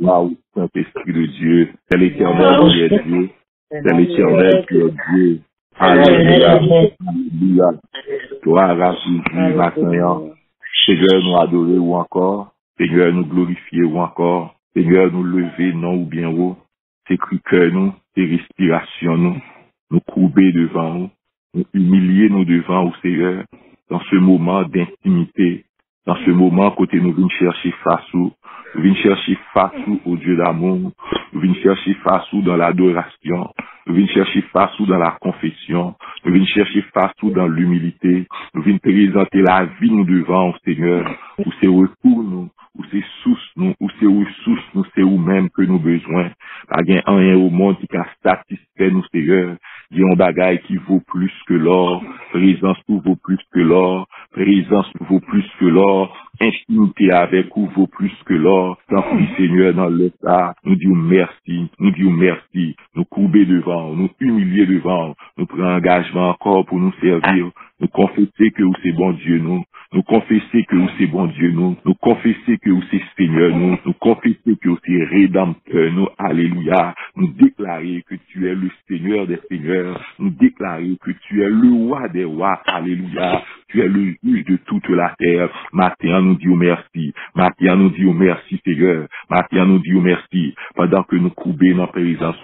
Waouh, Saint-Esprit de Dieu, c'est l'Éternel qui est Dieu, c'est l'Éternel qui est Dieu. Alléluia, alléluia. Gloire à Jésus, matin. Seigneur, nous adorer ou encore. Seigneur, nous glorifier ou encore. Seigneur, nous lever non ou bien haut. C'est cri cœur nous, c'est respiration nous courber devant nous humilier nous devant au Seigneur, dans ce moment d'intimité, dans ce moment côté nous venons chercher face nous venons chercher face au Dieu d'amour, nous venons chercher face dans l'adoration, nous venons chercher face dans la confession, nous venons chercher face dans l'humilité, nous venons présenter la vie nous devant au Seigneur, où c'est recours nous, où c'est source nous, où c'est ressources nous, c'est nous-mêmes que nous besoin. Pas gain rien au monde qui a satisfait nous, Seigneur. Il y a un bagage qui vaut plus que l'or, présence nous vaut plus que l'or, présence nous vaut plus que l'or, intimité avec vous vaut plus que l'or. Tant pis, Seigneur, dans l'état, nous disons merci, nous courber devant, nous humilier devant, nous prendre engagement encore pour nous servir, nous confesser que vous c'est bon Dieu nous confesser que vous c'est bon Dieu nous confesser que vous c'est Seigneur nous confesser que vous c'est Rédempteur nous, alléluia, nous déclarer que tu es le Seigneur des Seigneurs, nous déclarer que tu es le roi des rois, alléluia, tu es le juge de toute la terre. Matin, nous disons merci. Matin, nous disons merci, Seigneur. Matin, nous disons merci. Pendant que nous courbons dans la présence,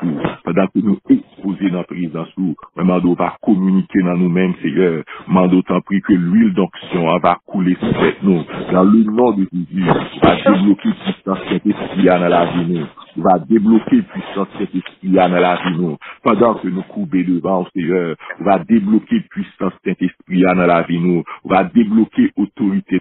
pendant que nous exposons dans la présence, vraiment, on va communiquer dans nous-mêmes, Seigneur. Mando t'en prie que l'huile d'onction va couler sur nous. Dans le nom de Jésus, on va débloquer puissance Saint-Esprit dans la vie nous. On va débloquer puissance Saint-Esprit dans la vie nous. Pendant que nous courbons devant, Seigneur, on va débloquer puissance Saint-Esprit dans la vie nous. On va débloquer autorité.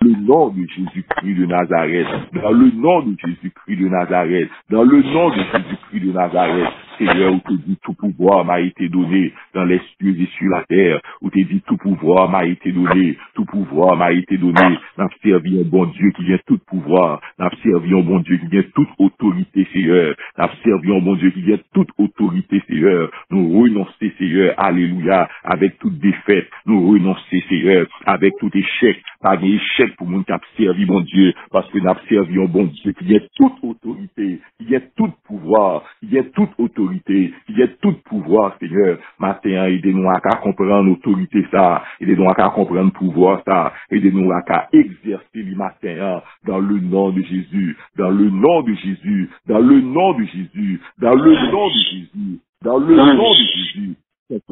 Le nom de Jésus-Christ de Nazareth, dans le nom de Jésus-Christ de Nazareth, dans le nom de Jésus-Christ de Nazareth, Seigneur, où te dit tout pouvoir m'a été donné dans les cieux et sur la terre, où te dit tout pouvoir m'a été donné, tout pouvoir m'a été donné, n'a servi un bon Dieu qui vient tout pouvoir, n'a servi un bon Dieu qui vient toute autorité, Seigneur, n'a servi un bon Dieu qui vient toute autorité, Seigneur, nous renoncer, Seigneur, alléluia, avec toute défaite, nous renoncer, Seigneur, avec tout échec, pas d'échec pour mon qui a servi mon Dieu, parce que n'a servi un bon Dieu qui vient toute autorité, qui vient tout pouvoir, qui vient toute autorité, qui vient tout pouvoir, Seigneur. Matin, aidez-nous à comprendre l'autorité ça, aidez-nous à comprendre le pouvoir ça, aidez-nous à exercer le matin, dans le nom de Jésus, dans le nom de Jésus, dans le nom de Jésus, dans le nom de Jésus, dans le nom de Jésus. Dans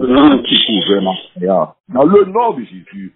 le nom de Jésus.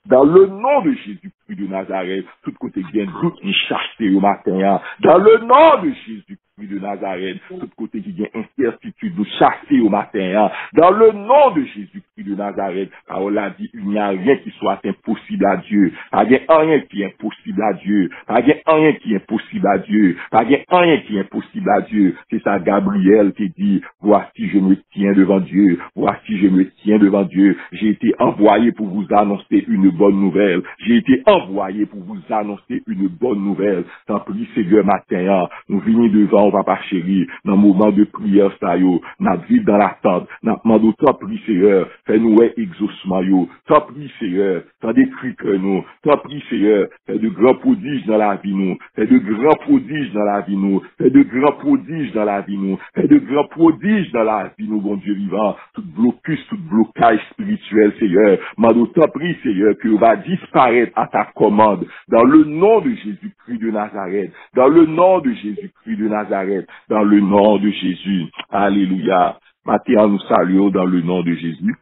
Dans le nom de Jésus-Christ de Nazareth, tout côté gain doute nous chasser au matin. Dans le nom de Jésus-Christ de Nazareth, tout côté qui gain incertitude nous chasser au matin. Dans le nom de Jésus-Christ de Nazareth, parole a dit, il n'y a rien qui soit impossible à Dieu. Pas rien qui est impossible à Dieu. Pas rien qui est impossible à Dieu. Pas rien qui est impossible à Dieu. C'est ça Gabriel qui dit, voici je me tiens devant Dieu. Voici je me tiens devant Dieu. J'ai été envoyé pour vous annoncer une bonne nouvelle. J'ai été envoyé pour vous annoncer une bonne nouvelle. Tant pis, Seigneur, matin, nous venons devant, papa chéri, dans le moment de prière, ça yo, n'a vie dans l'attente, n'a demandé, tant pis, Seigneur, fais-nous exaucement, yo, tant pis, Seigneur, tant des cris que nous, tant pis, Seigneur, fais de grands prodiges dans la vie, nous, fais de grands prodiges dans la vie, nous, fais de grands prodiges dans la vie, nous, fais de grands prodiges dans la vie, nous, bon Dieu vivant, tout blocus, tout blocage spirituel, Seigneur, mando t'en prie, Seigneur, que va disparaître à ta commande, dans le nom de Jésus-Christ de Nazareth, dans le nom de Jésus-Christ de Nazareth, dans le nom de Jésus. Alléluia. Matin, nous saluons dans le nom de Jésus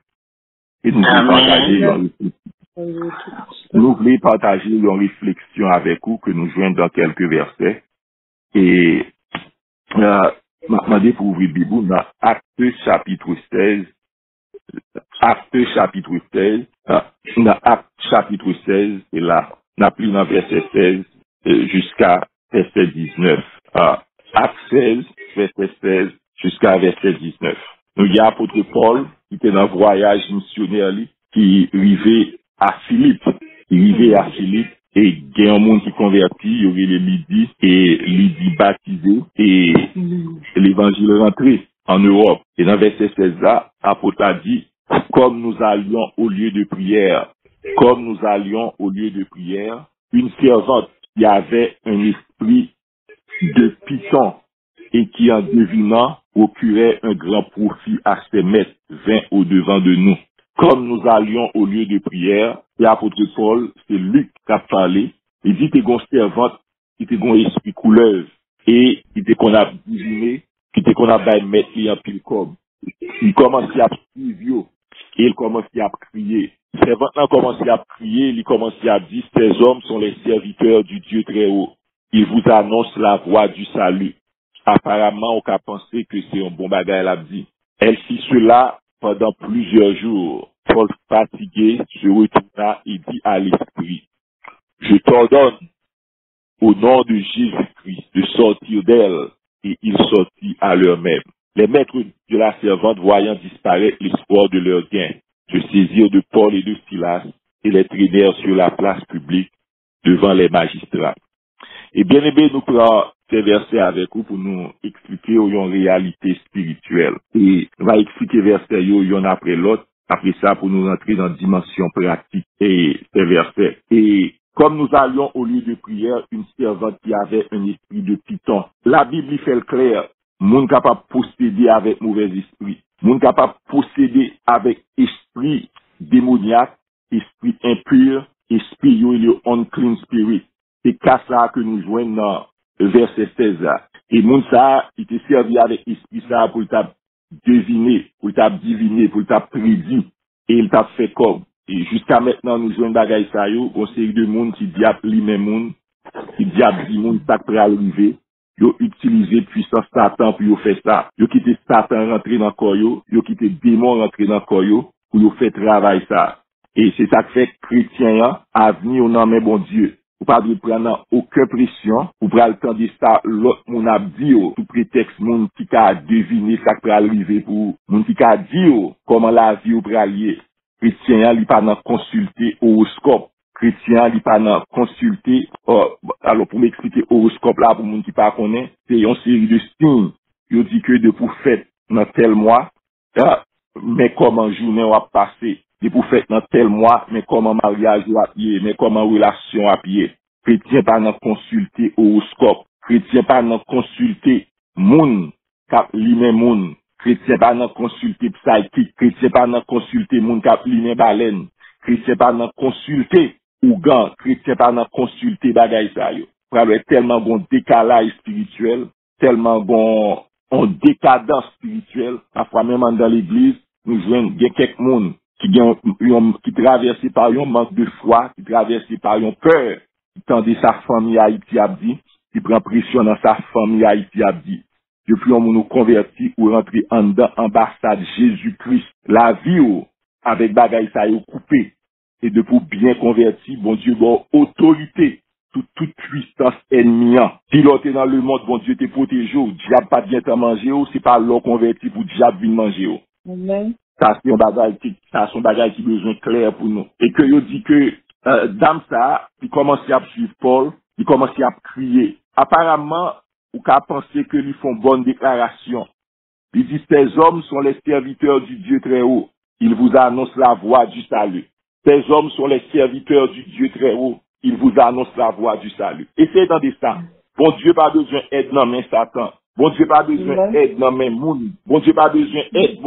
et nous voulons partager une réflexion avec vous que nous joignons dans quelques versets. Et maintenant, pour ouvrir le Bible, dans Actes chapitre 16, Actes chapitre 16, dans Actes chapitre 16, et là, on a pris dans verset 16 jusqu'à verset 19. Actes 16, verset 16 jusqu'à verset 19. Nous y a l'apôtre Paul qui était dans un voyage missionnaire qui arrivait à Philippe. Il arrivait à Philippe et il y a un monde qui convertit, il y aurait les Lydie et Lydie baptisé et l'évangile rentré en Europe. Et dans verset 16 là, l'apôtre a dit, comme nous allions au lieu de prière, une servante il y avait un esprit de Python et qui, en devinant, procurait un grand profit à ses maîtres, vint au-devant de nous. Comme nous allions au lieu de prière, et l'apôtre Paul, c'est Luc qui a parlé, il dit que qu'on servante, qui était qu'on esprit couleuse, et qui était qu'on a deviné, qui était qu'on a mettre en pile comme. Il commençait à suivre, et il commençait à prier. Servante a commencé à prier, il commençait à dire, ces hommes sont les serviteurs du Dieu très haut. Ils vous annoncent la voie du salut. Apparemment, on a pensé que c'est un bon bagage, elle a dit. Elle fit cela pendant plusieurs jours. Paul, fatigué, se retourna et dit à l'esprit, je t'ordonne, au nom de Jésus-Christ, de sortir d'elle. Et ils sortit à l'heure même. Les maîtres de la servante, voyant disparaître l'espoir de leur gain, se saisirent de Paul et de Silas et les traînèrent sur la place publique devant les magistrats. Et bien aimé, nous prenons ces versets avec vous pour nous expliquer une réalité spirituelle. Et on va expliquer versets yon après l'autre. Après ça, pour nous rentrer dans la dimension pratique et ces versets. Et comme nous allions au lieu de prière, une servante qui avait un esprit de Python. La Bible y fait le clair. Moun capable de posséder avec mauvais esprit. Moun capable de posséder avec esprit démoniaque, esprit impur, esprit yo unclean spirit. C'est qu'à ça que nous joignons dans le verset 16. Et moun ça, il te servi avec esprit ça pour t'a deviner, pour t'a diviner, pour t'a prédit. Et il t'a fait comme. Et jusqu'à maintenant, nous joignons bagay ça yo, on série de moun qui diable li men moun, qui diable di moun ça peut arriver. Yo utilisé puissance Satan pour yo faire ça. Yo quitté Satan rentrer dans corps yo quitté démon rentrer dans corps yo pour yo faire travail ça. Et c'est ça que fait chrétien à venir au nom de bon Dieu. Vous pas de prendre aucune pression, vous prenez le temps de ça, l'autre mon a dit, sous prétexte mon qui a deviné ça qui peut arriver pour, mon qui a dit, comment la vie ou lier. Chrétien, il pas dans consulter horoscope. Chrétien, il pas dans consulter, alors pour m'expliquer horoscope là, pour mon qui pas connaît, c'est une série de signes. Il dit que de pour fête dans tel mois, mais comment journée va passer. De pour faire dans tel mois, mais comment mariage à pied, mais comment relation à pied. Chrétien pas dans consulter horoscope. Chrétien pas dans consulter moun, cap li moun. Chrétien pas dans consulter psychique. Chrétien pas dans consulter moun cap li baleine. Chrétien pas dans consulter ougan. Chrétien pas dans consulter bagay sa yo. Probablement tellement bon décalage spirituel, tellement bon en décadence spirituelle, parfois même dans l'église, nous voyons quelques monde qui traversé par un manque de foi, qui traversé par un peur, qui tendait sa famille Haïti Abdi, qui prend pression dans sa famille Haïti Abdi. Depuis on nous convertit ou rentrer en dedans ambassade Jésus-Christ, la vie avec bagaille ça est coupé. Et depuis bien converti, bon Dieu, bon autorité, toute puissance ennemie. Piloté dans le monde, bon Dieu te protège, diable pas bien te manger, c'est pas l'eau converti pour diable venir manger. Amen. Ça, c'est un bagage qui besoin clair pour nous. Et que yo dit que, dame ça, il commence à suivre Paul, il commence à crier. Apparemment, ou qu'à penser que ils font bonne déclaration. Il dit, ces hommes sont les serviteurs du Dieu très haut. Ils vous annoncent la voie du salut. Ces hommes sont les serviteurs du Dieu très haut. Ils vous annoncent la voie du salut. Essayez d'entendre ça. Bon Dieu pas besoin d'aide dans main Satan. Bon Dieu pas besoin d'aide dans main moun. Bon Dieu pas besoin d'aide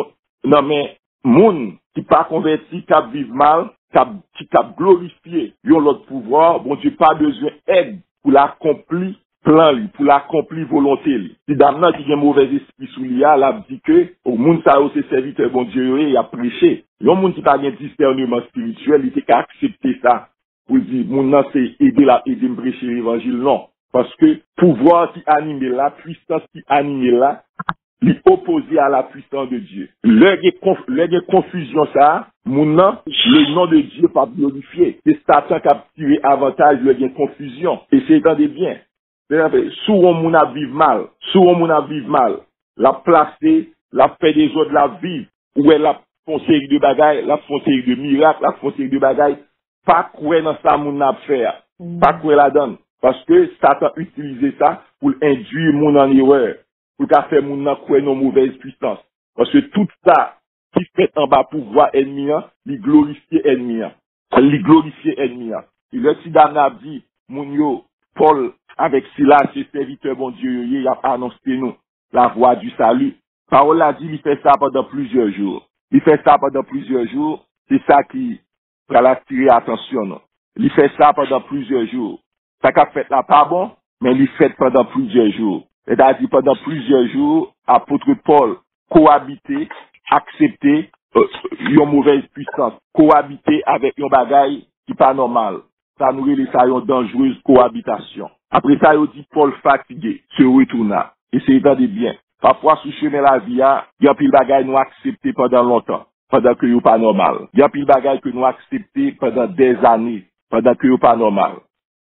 non mais moun qui pas converti, qui vivent mal, qui glorifié, ils ont l'autre pouvoir, bon Dieu pas besoin d'aide pour l'accomplir plan li, pour l'accomplir volonté li. Si d'amna qui a mauvais esprit sous l'ia, l'a dit que au monde ça c'est serviteur bon Dieu il a prêché. Yon monde qui pas de discernement spirituel, il était accepter ça. Pour dire moun nan c'est aider me prêcher l'évangile non, parce que pouvoir qui anime là, puissance qui anime là, li opposé à la puissance de Dieu. Le confusion ça, moun nan, le nom de Dieu pas glorifié. C'est Satan qui a tiré avantage le confusion. Et c'est entendez bien. Souvent moun a vivre mal, la placer, la fait des autres la vivre, ou elle a font série de bagailles, la font série de miracles, la font série de bagailles, pas quoi dans ça moun a faire, pas quoi la donne, parce que Satan utilise ça pour induire moun en erreur, pour faire moun nan quoi non mauvaise puissance, parce que tout ça qui fait en bas pouvoir ennemi, li glorifier ennemi, li glorifier ennemi. Et le si Dan a dit moun yo Paul, avec Silas, ses serviteurs, bon Dieu, il a annoncé nous la voie du salut. Parole a dit, il fait ça pendant plusieurs jours. Il fait ça pendant plusieurs jours. C'est ça qui va l'attirer attention. Non? Il fait ça pendant plusieurs jours. Ça qu'a fait là pas bon, mais il fait pendant plusieurs jours. C'est-à-dire pendant plusieurs jours, apôtre Paul cohabiter, accepter une mauvaise puissance, cohabiter avec un bagaille qui pas normal. Ça nous relève ça une dangereuse cohabitation. Après ça, il dit Paul fatigué, se retourna. Et c'est étant bien. Parfois, sous chemin la vie, il y a pile bagaille nous accepter pendant longtemps, pendant que n'est pas normal. Il y a pile bagaille que nous accepter pendant des années, pendant que n'est pas normal.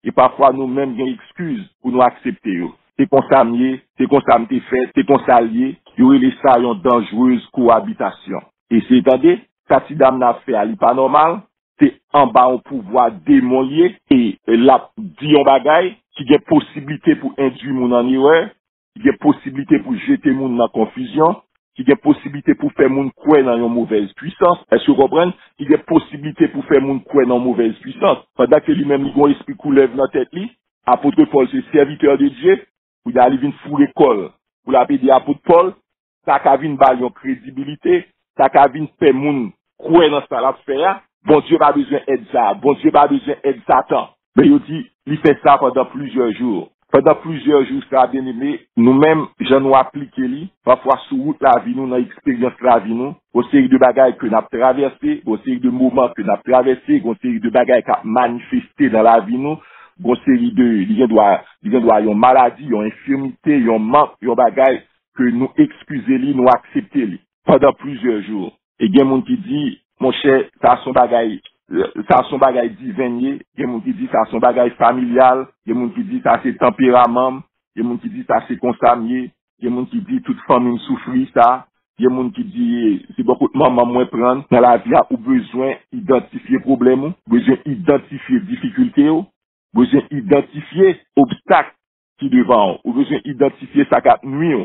Et parfois, nous-mêmes, il y a excuse pour nous accepter. C'est consamier, c'est consamier fait, c'est consalier, il y a ça une dangereuse cohabitation. Et c'est étant bien, ça si dame n'a fait, elle n'est pas normal. C'est en bas un pouvoir démolier et la dit en bagaille qui a possibilité pour induire mon en erreur, qui a possibilité pour jeter mon dans confusion, qui a possibilité pour faire mon croire dans une mauvaise puissance. Est-ce que vous comprenez? Qui a possibilité pour faire mon croire dans une mauvaise puissance. Pendant que lui-même, il a un esprit coulève dans la tête, apôtre Paul, c'est serviteur de Dieu, il a une four école. Vous l'avez dit apôtre Paul, ça a une balle crédibilité, ça a une fait mon croire dans ça l'affaire. Bon Dieu pas besoin d'aide ça. Bon Dieu pas besoin d'aide Satan. Mais il dit, il fait ça pendant plusieurs jours. Pendant plusieurs jours, ça a bien aimé. Nous-mêmes, j'en nous appliqué li. Parfois, sur route la vie, nous, dans l'expérience la vie, nous, aux séries de bagailles que nous avons traversées, aux séries de moments que nous avons traversés, aux séries de bagailles qui ont manifesté dans la vie, nous, aux séries de, il y a une maladie, une infirmité, un manque, une bagaille que nous excusez li, nous acceptez li. Pendant plusieurs jours. Et il y a des gens qui disent, mon cher, ça son bagaille divin, il y a des gens qui disent ça son bagaille familial, il y a des gens qui disent ça c'est tempérament, il y a des gens qui disent ça c'est consamier, il y a des gens qui disent toute famille souffre ça, il y a des gens qui disent c'est beaucoup de maman moins prendre dans la vie ou besoin identifier problème, besoin identifier difficulté, besoin identifier obstacle qui devant, ou besoin identifier sa cap nuit.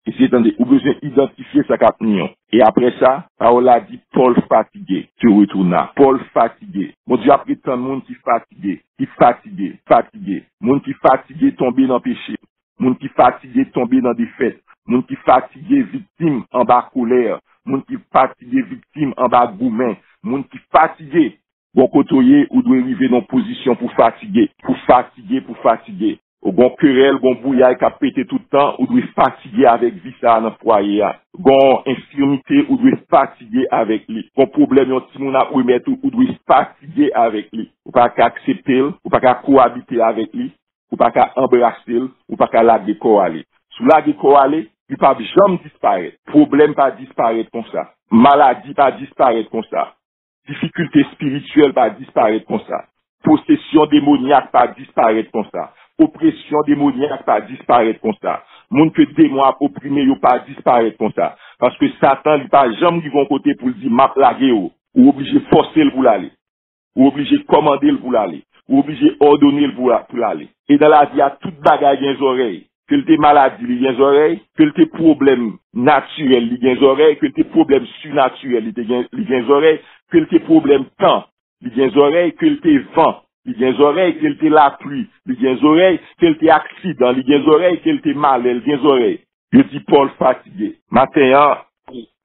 Et c'est attendez, ou besoin identifier sa cap nuit. Et après ça, Paul a dit Paul fatigué, tu retournas. Paul fatigué. Mon Dieu, après tant de monde qui fatigué. Monde qui fatigué tombé dans le péché. Monde qui fatigué tombé dans des fêtes. Monde qui fatigué victime en bas colère. Monde qui fatigué victime en bas gourmand. Monde qui fatigué. Bon côtoyer ou doit arriver dans position pour fatiguer. Ou bon querelle, bon bouillard qui a pété tout le temps, ou doit fatiguer avec vie ça dans le foyer. Bon infirmité, ou doit fatiguer avec lui. Bon problème, yon ti moun a ou mettre ou doit fatiguer avec lui. Ou pas qu'à accepter, ou pas qu'à cohabiter avec lui, ou pas qu'à embrasser, ou pas qu'à laguer corps aller. Sous laguer corps aller, il pas jamais disparaître. Problème pas disparaître comme ça. Maladie pas disparaître comme ça. Difficulté spirituelle pas disparaître comme ça. Possession démoniaque pas disparaître comme ça. Oppression démoniaque pas disparaître comme ça. Moun que démon a opprimé yo pas disparaître comme ça. Parce que Satan il pas jamais du bon côté pour dire m'a plagué ou obligé forcer le pour l'aller. Ou obligé commander le pour l'aller. Ou obligé ordonner le pour l'aller. Et dans la vie, il y a toute bagaille dans les oreilles. Que le maladie, il y a les oreilles. Que le problème naturel, il y a les oreilles. Que le problème surnaturel, il y a les oreilles. Que le problème temps, il y a les oreilles. Que le vent, il y a les oreilles. Que le la pluie, il y a les oreilles. Que le accident, il y a les oreilles. Que le mal, il y a les oreilles. Je dis Paul fatigué. Matin,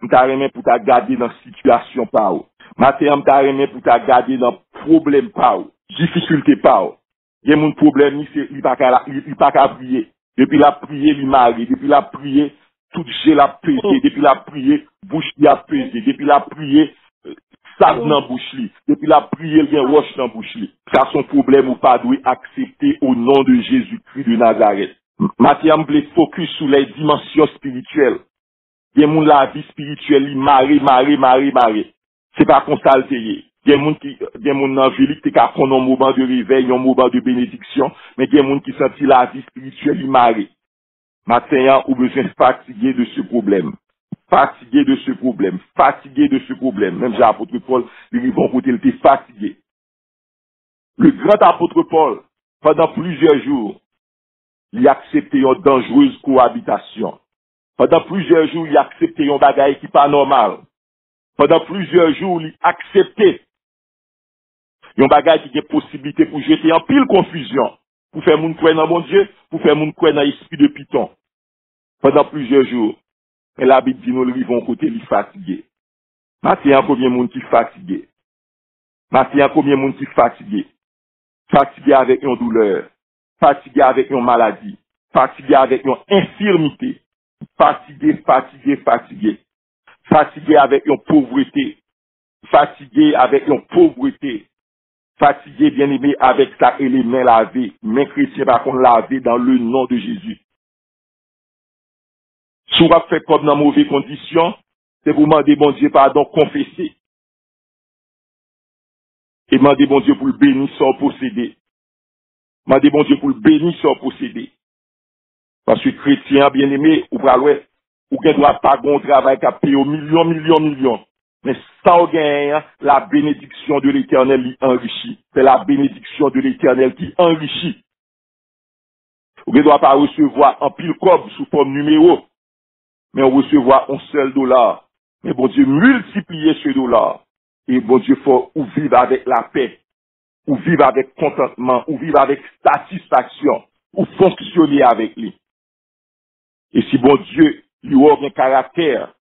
m'ta remet pour ta garder dans situation pas ou. Matin, m'ta remet pour ta garder dans problème pas ou. Difficulté pas ou. Il y a mon problème, il pas qu'à prier. Depuis la prière, il marie. Depuis la prière, tout j'ai la pesé. Depuis la prière, bouche li a pesé. Depuis la prière, savon dans bouche li. Depuis la prière, il y a roche dans bouche li. Ça son problème ou pas doit accepter au nom de Jésus-Christ de Nazareth. Matin, on voulait focus sur les dimensions spirituelles. Il y a moun la vie spirituelle, il marre. C'est pas constaté. Il y a moun dans vie qui a un moment de réveil, un moment de bénédiction, mais il y a moun qui senti la vie spirituelle, il marre. Maintenant, ou besoin fatigué de ce problème. Fatigué de ce problème. Même j'ai apôtre Paul, il bon côté, il était fatigué. Le grand apôtre Paul, pendant plusieurs jours, il a accepté une dangereuse cohabitation. Pendant plusieurs jours, il a accepté un bagage qui n'est pas normal. Pendant plusieurs jours, il a accepté un bagage qui a possibilité pour jeter en pile confusion. pour faire moun croire dans bon Dieu, pour faire moun croire dans l'esprit de Python. Pendant plusieurs jours. Mais la Bible dit nous le vivons côté li fatigué. Maintenant, combien de monde qui fatigué? Maintenant, combien de monde qui fatigué? Fatigué avec une douleur, fatigué avec une maladie, fatigué avec une infirmité, fatigué avec une pauvreté, fatigué avec une pauvreté, fatigué, bien aimé, avec ça et les mains lavées, mains chrétiens par contre lavées dans le nom de Jésus. Si vous fait comme dans mauvaises conditions, c'est vous demander bon Dieu pardon, confesser. Et demander bon Dieu pour le bénir sans posséder. Demander bon Dieu pour le bénir sans posséder. Parce que chrétien, bien aimé, ou ne doit pas bon travail qui a payé aux millions. Mais sans gain, la bénédiction de l'Éternel lui enrichit. C'est la bénédiction de l'Éternel qui enrichit. Vous ne doit pas recevoir un pile cob sous forme numéro, mais on recevoir un seul dollar. Mais bon Dieu, multiplier ce dollar. Et bon Dieu, faut ou vivre avec la paix, ou vivre avec contentement, ou vivre avec satisfaction, ou fonctionner avec lui. Et si bon Dieu lui a un caractère,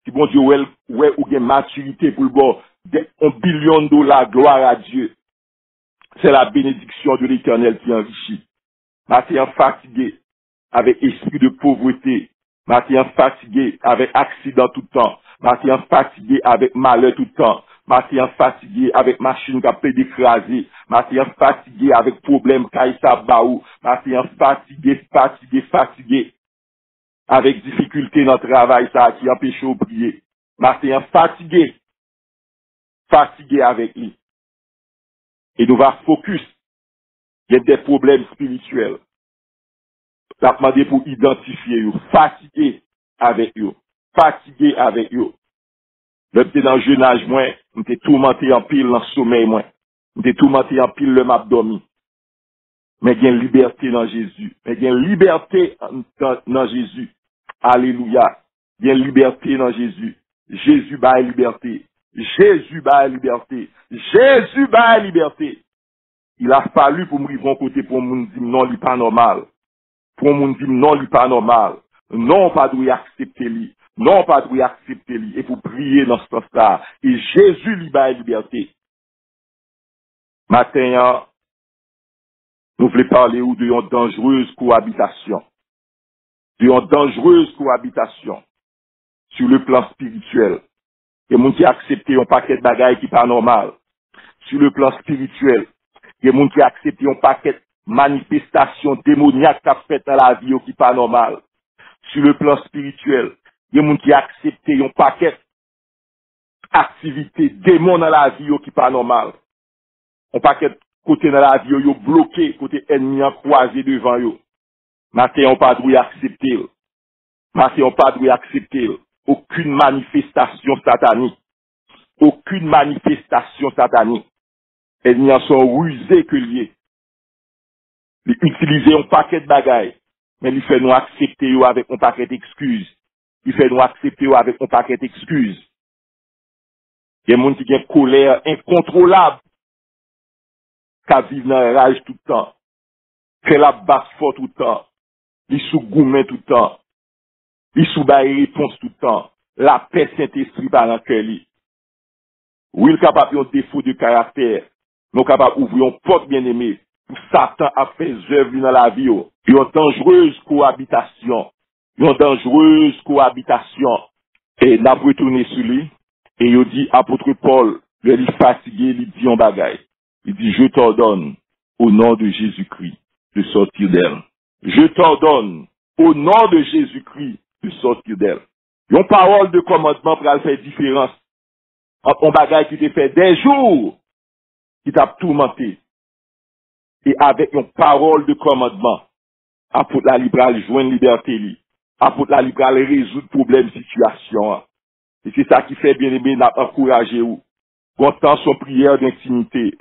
si bon Dieu ou une maturité pour le bon, $1 billion, gloire à Dieu. C'est la bénédiction de l'Éternel qui enrichit. Maintenant fatigué avec esprit de pauvreté, maintenant fatigué avec accident tout le temps, maintenant fatigué avec malheur tout le temps, maintenant fatigué avec machine qui a peut d'écraser, maintenant fatigué avec problème kaïsa baou, maintenant fatigué avec difficulté dans le travail ça qui empêche de prier, maintenant fatigué avec lui. Et nous va focus, il y a des problèmes spirituels. T'as demandé pour identifier eux, fatigué avec eux. Même si dans le jeune âge, moi, m'étais tourmenté en pile dans le sommeil, moi. M'étais tourmenté en pile le m'abdomen. Mais il y a une liberté dans Jésus. Alléluia. Il y a une liberté dans Jésus. Jésus bat la liberté. Il a fallu pour me rivre côté pour me dire non, il n'est pas normal. Pour moun dit non, il pas normal. Non, pas doit accepter lui. Et pour prier dans ce sens-là. Et Jésus lui bat la liberté. Maintenant, nous voulons parler de une dangereuse cohabitation. Sur le plan spirituel. Et moun qui accepte un paquet de bagailles qui pas normal. Sur le plan spirituel. Et moun qui accepte un paquet manifestation démoniaque qu'a fait dans la vie qui pas normal. Sur le plan spirituel, il y a des gens qui acceptent un paquet d'activités démons dans la vie qui pas normal. Un paquet côté dans la vie yo bloqué, côté ennemi en croisé devant yo. Maintenant on pas doit accepter. Aucune manifestation satanique. Ennemis sont rusés que liés. Ils utilisent un paquet de bagailles, mais ils fait nous accepter avec un paquet d'excuses. Il y a des gens qui ont une colère incontrôlable, qui vivent dans la rage tout le temps, qui la basse fort tout le temps, ils sous gourmet tout le temps, ils sous bail réponse tout le temps, la paix Saint-Esprit par un cœur. Oui, il est capable d'un défaut de caractère, nous capable d'ouvrir une porte bien aimée. Satan a fait œuvre dans la vie. Il y a une dangereuse cohabitation. Et n'a pas retourné sur lui. Et il dit, apôtre Paul, il est fatigué, il dit en bagaille. Il dit, je t'ordonne, au nom de Jésus-Christ, de sortir d'elle. Je t'ordonne, au nom de Jésus-Christ, de sortir d'elle. Il y a une parole de commandement pour faire différence. Entre un bagaille qui t'a fait des jours, qui t'a tourmenté. Et avec une parole de commandement, apôtre la libérale joindre liberté, apôtre la libérale résoudre problème situation. Et c'est ça qui fait bien aimé d'encourager vous. Content son prière d'intimité.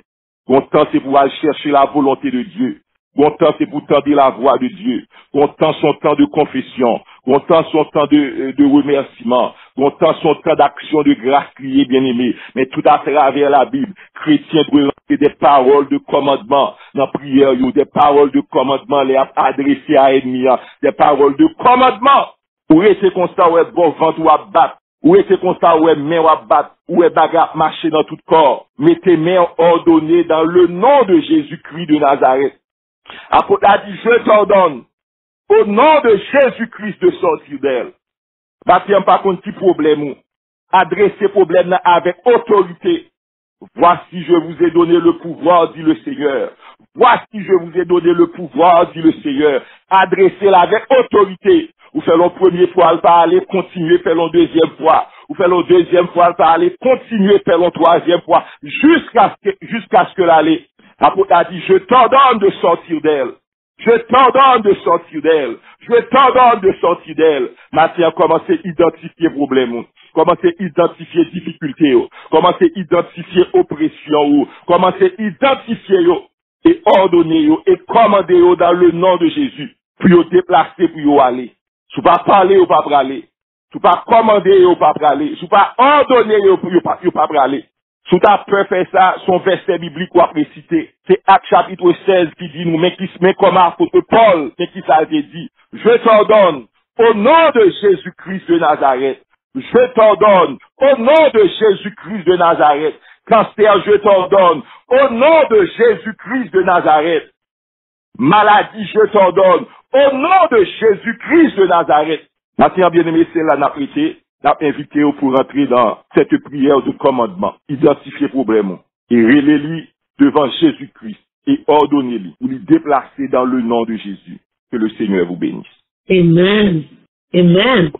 Content c'est pour aller chercher la volonté de Dieu. Content c'est pour tendre la voix de Dieu. Content son temps de confession. Mon temps son temps de remerciement. Mon temps son temps d'action de grâce liée, bien-aimé. Mais tout à travers la Bible, chrétien doit rentrer des paroles de commandement dans la prière, des paroles de commandement les adressées à ennemi, des paroles de commandement. Ou est-ce constat où est bon ventre ou à battre? Ou est-ce constat où est main ou à battre? Ou est bagarre marcher dans tout corps? Mettez main ordonnées dans le nom de Jésus-Christ de Nazareth. Apôtre a dit, je t'ordonne, au nom de Jésus-Christ de sortir d'elle. Bâtir pas contre petit problème. Adressez problème là avec autorité. Voici, je vous ai donné le pouvoir, dit le Seigneur. Voici, je vous ai donné le pouvoir, dit le Seigneur. Adressez-la avec autorité. Vous faites la première fois, le parler, continuez, faites la deuxième fois. Vous faites la deuxième fois, le parler, continuez, faites la troisième fois, jusqu'à ce que l'allée. L'apôtre a dit, je t'ordonne de sortir d'elle. Je t'ordonne de sortir d'elle. Je t'ordonne de sortir d'elle. Maintenant, commencez à identifier problème. Commencez à identifier difficulté. Commencez à identifier oppression. Commencez à identifier et ordonner et commander dans le nom de Jésus. Puis vous déplacer, puis vous aller. Si vous pas parler, ou pas aller. Si vous pas commander, ou pas aller. Si vous pas ordonner, ou pas aller. Si tu as peur de faire ça, son verset biblique ou après citer, c'est Actes chapitre 16 qui dit nous, mais comme apôtre Paul, mais qui ça a dit, je t'ordonne, au nom de Jésus-Christ de Nazareth, je t'ordonne, au nom de Jésus-Christ de Nazareth, cancer, je t'ordonne, au nom de Jésus-Christ de Nazareth, maladie, je t'ordonne, au nom de Jésus-Christ de Nazareth. Maintenant, bien-aimé, c'est là, n'a prêté. N'a invité pour rentrer dans cette prière de commandement, identifier le problème et relais-lui devant Jésus-Christ et ordonnez-lui pour lui déplacer dans le nom de Jésus. Que le Seigneur vous bénisse. Amen. Amen.